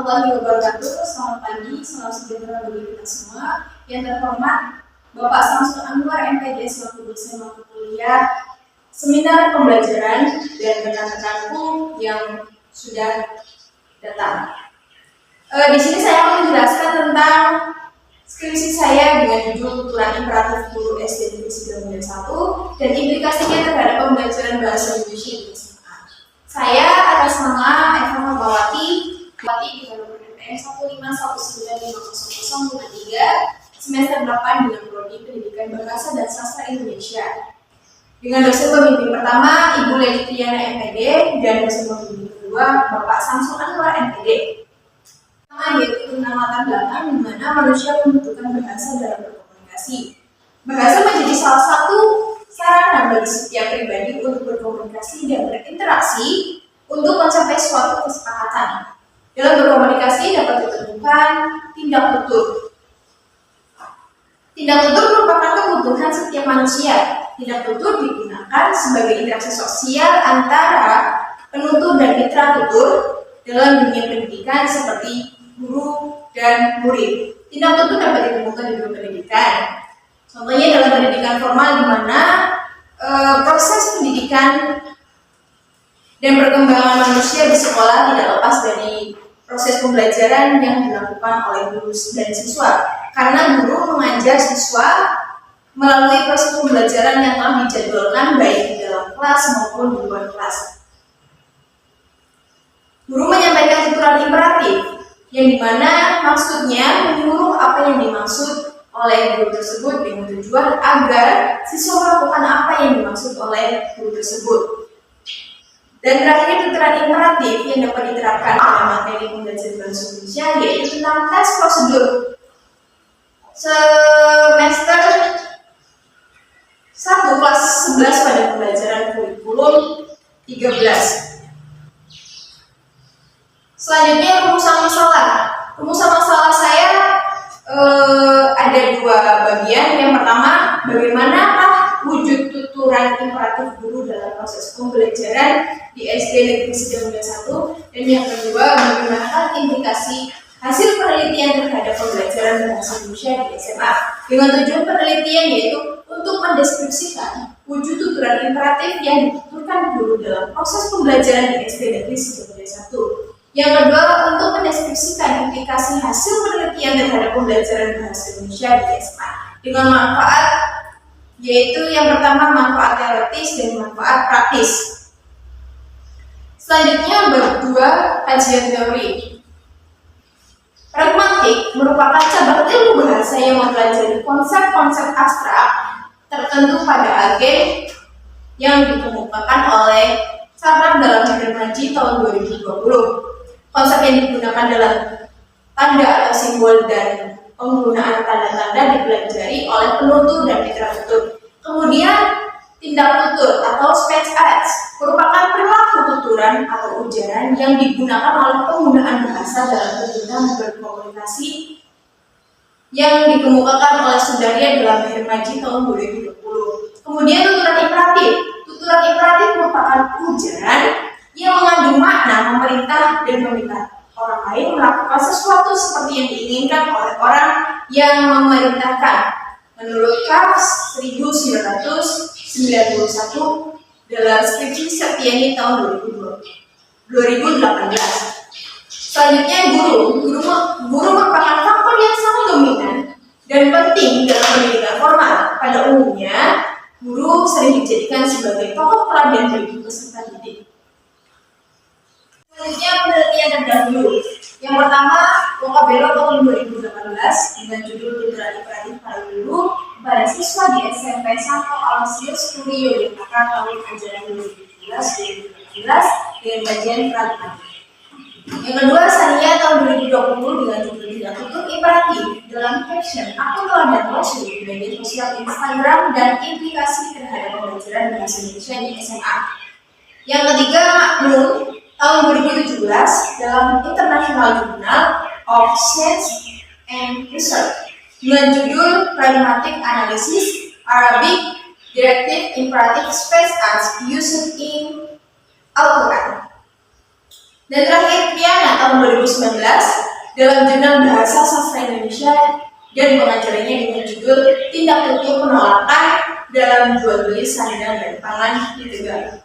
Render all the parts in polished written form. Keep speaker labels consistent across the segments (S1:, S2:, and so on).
S1: warahmatullahi wabarakatuh. Selamat pagi, salam sejahtera bagi kita semua. Yang terhormat Bapak Samsul Anwar MPD selaku dosen mata kuliah seminar pembelajaran dan rekan-rekanku yang sudah datang. Di sini saya akan menjelaskan tentang skripsi saya dengan judul Tuturan Imperatif Guru SD Divisi 1 dan implikasinya terhadap pembelajaran bahasa Indonesia di SMA. Saya atas nama Eva Marbawati di nomor NPM 151950053 semester 8 dengan prodi Pendidikan Bahasa dan Sastra Indonesia. Dengan dosen pembimbing pertama Ibu Leli Triana MPD dan dosen pembimbing kedua Bapak Samsul Anwar MPD. Pertama yaitu tentang latar belakang di mana manusia membutuhkan bahasa dalam berkomunikasi. Bahasa menjadi salah satu sarana bagi setiap pribadi untuk berkomunikasi dan berinteraksi untuk mencapai suatu kesepakatan. Dalam berkomunikasi dapat ditemukan tindak tutur. Tindak tutur merupakan kebutuhan setiap manusia. Tindak tutur digunakan sebagai interaksi sosial antara penutur dan mitra tutur dalam dunia pendidikan seperti guru dan murid. Tindak tutur dapat ditemukan di dunia pendidikan. Contohnya dalam pendidikan formal di mana proses pendidikan dan perkembangan manusia di sekolah tidak lepas dari proses pembelajaran yang dilakukan oleh guru dan siswa. Karena guru mengajar siswa melalui proses pembelajaran yang telah dijadwalkan baik di dalam kelas maupun di luar kelas. Guru menyampaikan tuturan imperatif yang dimana maksudnya menyuruh apa yang dimaksud oleh guru tersebut dengan tujuan agar siswa melakukan apa yang dimaksud oleh guru tersebut. Dan terakhir tuturan imperatif yang dapat diterapkan pada materi pembelajaran bahasa Indonesia yaitu tentang tes prosedur semester 1 kelas 11 pada pembelajaran kurikulum 13. Selanjutnya rumusan masalah. Rumusan masalah saya ada dua bagian. Yang pertama, bagaimanakah wujud tuturan imperatif guru dalam proses pembelajaran di SD Negeri 91, dan yang kedua, bagaimanakah implikasi hasil penelitian terhadap pembelajaran bahasa Indonesia di SMA. Dengan tujuan penelitian yaitu untuk mendeskripsikan wujud tuturan imperatif yang dituturkan guru dalam proses pembelajaran di SD Negeri 91. Yang kedua, untuk mendeskripsikan implikasi hasil penelitian terhadap pembelajaran bahasa Indonesia di SMA dengan manfaat, yaitu yang pertama manfaat teoritis dan manfaat praktis. Selanjutnya bab 2, kajian teori. Pragmatik merupakan cabang ilmu bahasa yang mempelajari konsep-konsep abstrak tertentu pada agen yang dikemukakan oleh Sarnap dalam Hidromaji tahun 2020. Konsep yang digunakan dalam tanda atau simbol dan penggunaan tanda-tanda dipelajari oleh penutur dan mitra tutur. Kemudian tindak tutur atau speech aids merupakan perilaku tuturan atau ujaran yang digunakan oleh penggunaan bahasa dalam kegiatan berkomunikasi yang dikemukakan oleh Sundaria dalam Hidromaji tahun 2020. Kemudian tuturan imperatif. Tuturan imperatif merupakan ujaran yang mengandung makna memerintah dan meminta orang lain melakukan sesuatu seperti yang diinginkan oleh orang yang memerintahkan. Menurut Kars 1991 dalam skripsi Septiani tahun 2018. Selanjutnya guru merupakan faktor yang sangat dominan dan penting dalam pendidikan formal. Pada umumnya, guru sering dijadikan sebagai tokoh teladan bagi peserta didik. Selanjutnya penelitian terdahulu. Yang pertama, Vocabelo tahun 2018 dengan judul Tuturan Imperatif para Guru pada siswa di SMP Santo Aloysius Turi Yogyakarta tahun ajaran 2017-2018 dengan kajian pragmatik. Yang kedua, Sania tahun 2020 dengan judul Tindak Tutur Imperatif dalam caption akun teladan Rasul di media sosial Instagram dan implikasi terhadap pembelajaran bahasa Indonesia di SMA. Yang ketiga, Maknun tahun 2017 dalam International Journal of Science and Research dengan judul Pragmatic Analysis Arabic Directive Imperative Space as Used in Al-Quran. Dan terakhir, Triana tahun 2019 dalam jurnal Bahasa Sastra Indonesia dan pengajarannya dengan judul Tindak Tanduk Penolakan dalam Jual Beli Sandang dan Pangan di Tegal.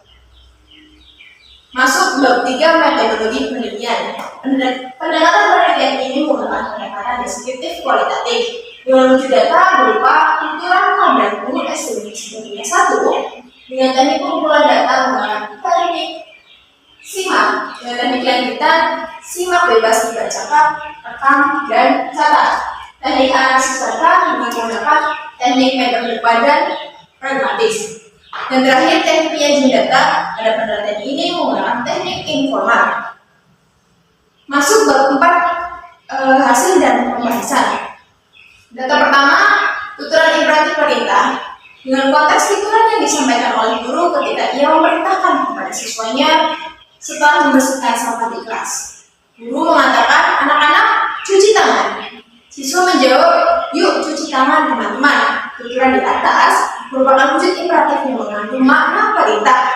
S1: Masuk bab 3 metodologi penelitian. Pendekatan penelitian ini menggunakan pendekatan deskriptif kualitatif dengan wujud data berupa tuturan dan buku estimasi 1 dengan teknik pengumpulan data menggunakan teknik simak. Dengan teknik lanjutan simak bebas dibacakan, rekam, dan catat. Teknik analisis data dengan menggunakan teknik metode padan pragmatis. Dan terakhir teknik penyajian data pada penelitian ini menggunakan teknik informal. Masuk bab 4 hasil dan pembahasan. Data pertama, tuturan imperatif perintah dengan konteks tuturan yang disampaikan oleh guru ketika ia memerintahkan kepada siswanya setelah membersihkan sampah di kelas. Guru mengatakan, anak-anak cuci tangan. Siswa menjawab, yuk cuci tangan teman-teman. Tuturan di atas merupakan wujud imperatif yang mengandung makna perintah.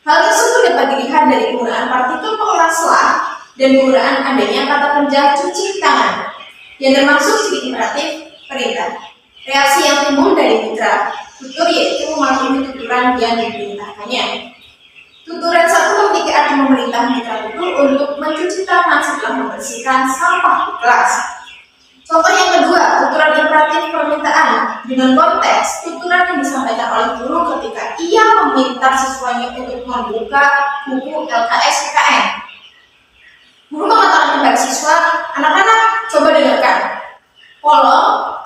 S1: Hal tersebut dapat dilihat dari penggunaan partikel pengulas selah dan penggunaan adanya kata kerja cuci tangan yang termasuk wujud imperatif perintah. Reaksi yang timbul dari mitra tutur yaitu mematuhi tuturan yang diperintahkannya. Tuturan 1 memiliki arti memerintah mitra tutur untuk mencuci tangan setelah membersihkan sampah di kelas. Contoh yang kedua, tuturan imperatif permintaan dengan konteks tuturan yang disampaikan oleh guru ketika ia meminta siswanya untuk membuka buku LKS PKN. Guru mengatakan kepada siswa, anak-anak coba dengarkan.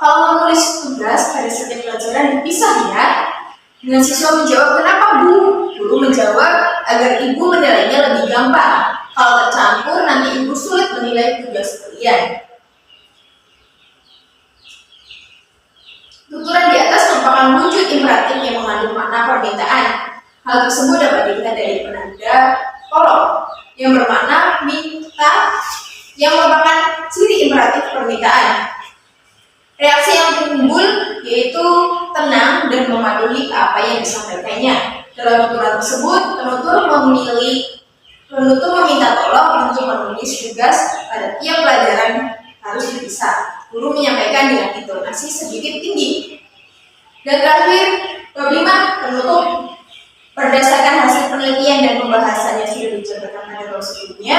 S1: Kalau menulis tugas pada setiap pelajaran dipisah ya. Dengan siswa menjawab, kenapa Bu? Guru menjawab, agar ibu menilainya lebih gampang. Kalau tercampur nanti ibu sulit menilai tugas kalian. Tuturan di atas merupakan wujud imperatif yang mengandung makna permintaan. Hal tersebut dapat dilihat dari penanda kolom yang bermakna minta, yang merupakan ciri imperatif permintaan. Reaksi yang timbul yaitu tenang dan mematuhi apa yang disampaikannya. Dalam tuturan tersebut, penutur meminta tolong untuk menulis tugas pada tiap pelajaran harus dipisah. Guru menyampaikan dengan intonasi sedikit tinggi. Dan terakhir, bab 5 penutup. Berdasarkan hasil penelitian dan pembahasan yang sudah dijabarkan pada bab sebelumnya,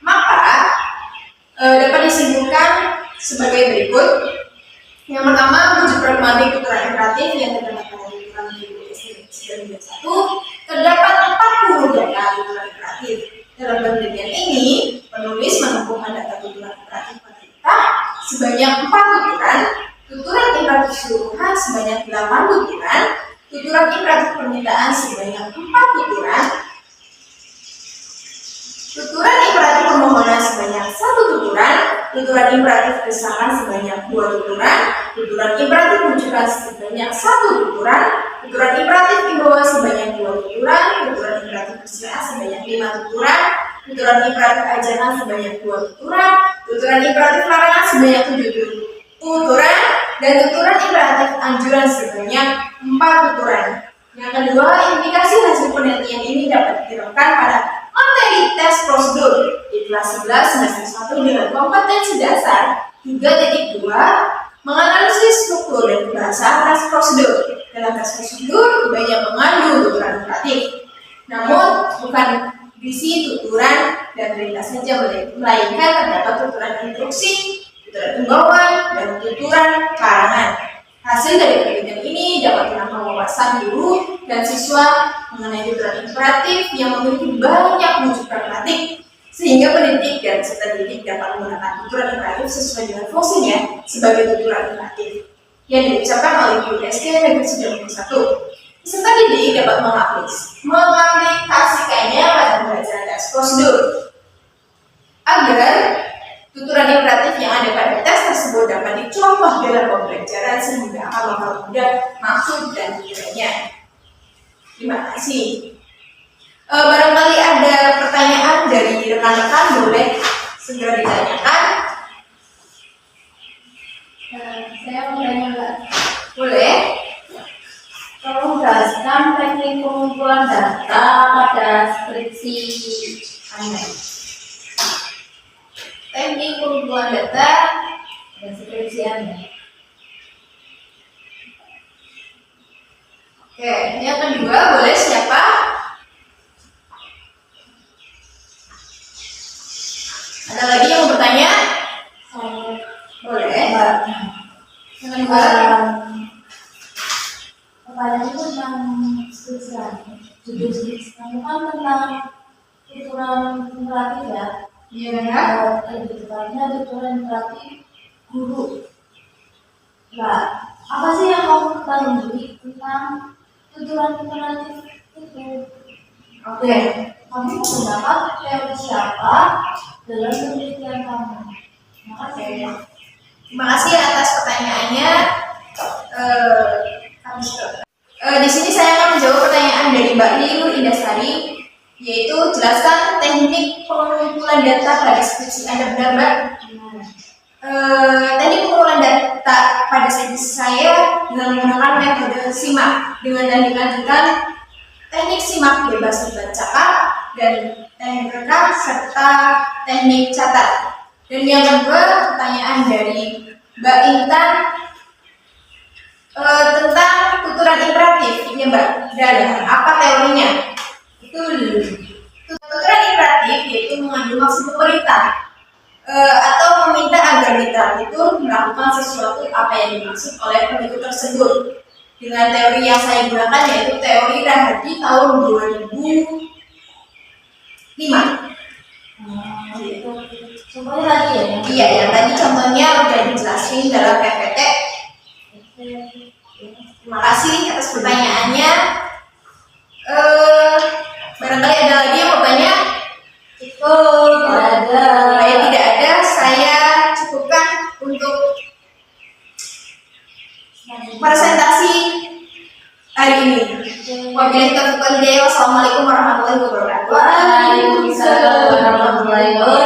S1: maka dapat disimpulkan sebagai berikut. Yang pertama, wujud pragmatik tuturan imperatif yang terdapat pada tuturan buku estimasi 1 terdapat 40 data tuturan imperatif. Dalam penelitian ini, penulis menemukan data tuturan imperatif sebanyak 4 tuturan, tuturan imperatif keseluruhan sebanyak 8 tuturan, tuturan imperatif permintaan sebanyak 4 tuturan, tuturan imperatif permohonan sebanyak 1 tuturan, tuturan imperatif desakan sebanyak 2 tuturan, tuturan imperatif rujukan sebanyak 1 tuturan, tuturan imperatif himbauan sebanyak 2 tuturan, tuturan imperatif persilaan sebanyak 5 tuturan, tuturan imperatif ajaran sebanyak 2 tuturan, tuturan imperatif larangan sebanyak 7 tuturan, dan tuturan imperatif anjuran sebanyak 4 tuturan. Yang kedua, implikasi hasil penelitian ini dapat diterapkan pada materi tes prosedur di kelas 11 semester 1 dengan kompetensi dasar 3.2 menganalisis struktur dan bahasa tes prosedur. Dalam tes prosedur banyak mengandung tuturan imperatif, namun bukan berisi tuturan dan perintah saja, melainkan terdapat tuturan instruksi, tuturan himbauan, dan tuturan larangan. Hasil dari penelitian ini dapat menambah wawasan guru dan siswa mengenai tuturan imperatif yang memiliki banyak wujud pragmatik, sehingga pendidik dan peserta didik dapat menggunakan tuturan imperatif sesuai dengan fungsinya sebagai tuturan imperatif yang diucapkan oleh guru SD Negeri 91. Peserta didik dapat mengaplikasikannya pada pembelajaran tes prosedur agar tuturan imperatif yang ada pada tes tersebut dapat dicontoh dalam pembelajaran sehingga akan mempermudah maksud dan tujuannya. Terima kasih. Barangkali ada pertanyaan dari rekan-rekan, boleh segera ditanyakan.
S2: Saya mau tanya Mbak.
S1: Boleh.
S2: Tolong jelaskan teknik pengumpulan data pada skripsi Anda.
S1: teknik pengumpulan data
S2: dan skripsiannya.
S1: Oke, yang kedua boleh siapa? Ada lagi yang mau bertanya?
S2: Saya
S1: Boleh. Yang kedua,
S2: kepada itu tentang skripsian, judul skripsi kamu kan tentang tutoran imperatif ya.
S1: iya benar.
S2: Lebih tepatnya tutoran imperatif guru. Nah, apa sih yang kamu ketahui tentang tutoran imperatif itu?
S1: Oke.
S2: Kamu menggunakan teori siapa dalam penelitian kamu? Makasih.
S1: Terima kasih atas pertanyaannya. Di sini saya akan menjawab pertanyaan dari Mbak Nur Indasari, yaitu jelaskan teknik pengumpulan data pada skripsi Anda. Benar, Mbak? Teknik pengumpulan data pada skripsi saya dengan menggunakan metode SIMAK dengan dilanjutkan teknik SIMAK bebas dibacakan dan teknik rekam serta teknik catat. Dan yang kedua pertanyaan dari Mbak Intan tentang tutoran imperatif, ya Mbak. Dan apa teorinya? Betul. Tutoran imperatif yaitu mengandung maksud pemerintah atau meminta agar mitra itu melakukan sesuatu apa yang dimaksud oleh penduduk tersebut. Dengan teori yang saya gunakan yaitu teori Rahadi tahun 2005.
S2: Contohnya tadi ya?
S1: Iya, yang tadi contohnya udah dijelasin dalam PPT. Terima kasih atas pertanyaannya. Barangkali ada lagi yang mau tanya?
S2: Tidak ada.
S1: Tidak ada, saya cukupkan untuk presentasi hari ini. Wabillahi taufiq wal hidayah. Wassalamualaikum warahmatullahi wabarakatuh.
S2: Waalaikumsalam warahmatullahi wabarakatuh.